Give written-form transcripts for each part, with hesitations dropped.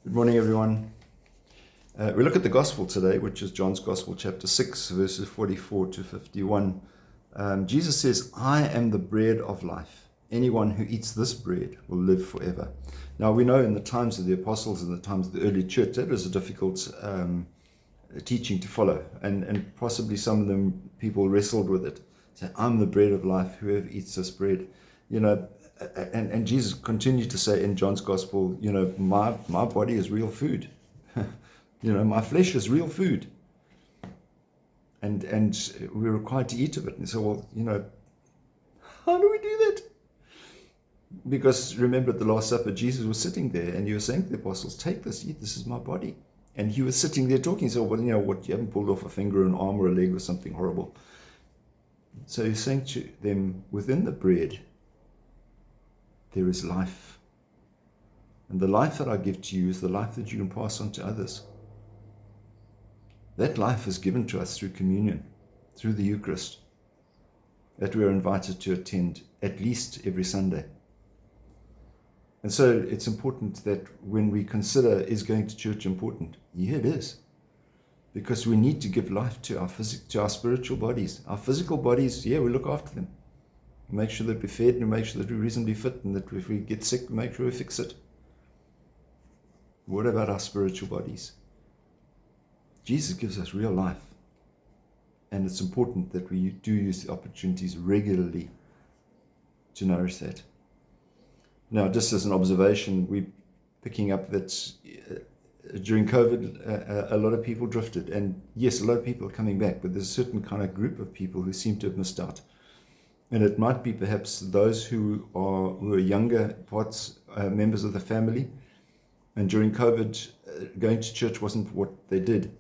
Good morning, everyone. We look at the Gospel today, which is John's Gospel, chapter 6, verses 44 to 51. Jesus says, "I am the bread of life. Anyone who eats this bread will live forever." Now, we know in the times of the apostles and the times of the early church, that was a difficult teaching to follow. And possibly some of them, people wrestled with it. Say, "I'm the bread of life. Whoever eats this bread," you know, and Jesus continued to say in John's Gospel, my body is real food. My flesh is real food. And we're required to eat of it. And so, how do we do that? Because remember, at the Last Supper, Jesus was sitting there and he was saying to the apostles, "Take this, eat, this is my body." And he was sitting there talking. So, what, you haven't pulled off a finger, an arm, or a leg or something horrible. So he's saying to them, within the bread, there is life. And the life that I give to you is the life that you can pass on to others. That life is given to us through communion, through the Eucharist, that we are invited to attend at least every Sunday. And so it's important that when we consider, is going to church important? Yeah, it is. Because we need to give life to our spiritual bodies. Our physical bodies, we look after them. We make sure that we're fed and we make sure that we're reasonably fit, and that if we get sick, we make sure we fix it. What about our spiritual bodies? Jesus gives us real life. And it's important that we do use the opportunities regularly to nourish that. Now, just as an observation, we're picking up that during COVID, a lot of people drifted. And yes, a lot of people are coming back, but there's a certain kind of group of people who seem to have missed out. And it might be perhaps those who are younger members of the family. And during COVID, going to church wasn't what they did.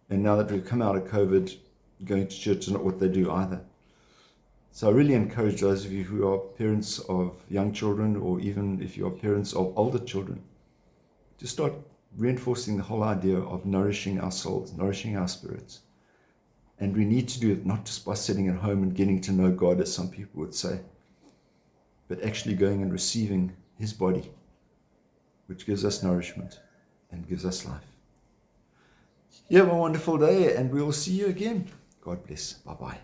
And now that we've come out of COVID, going to church is not what they do either. So I really encourage those of you who are parents of young children, or even if you are parents of older children, to start reinforcing the whole idea of nourishing our souls, nourishing our spirits. And we need to do it not just by sitting at home and getting to know God, as some people would say, but actually going and receiving his body, which gives us nourishment and gives us life. You have a wonderful day, and we will see you again. God bless. Bye-bye.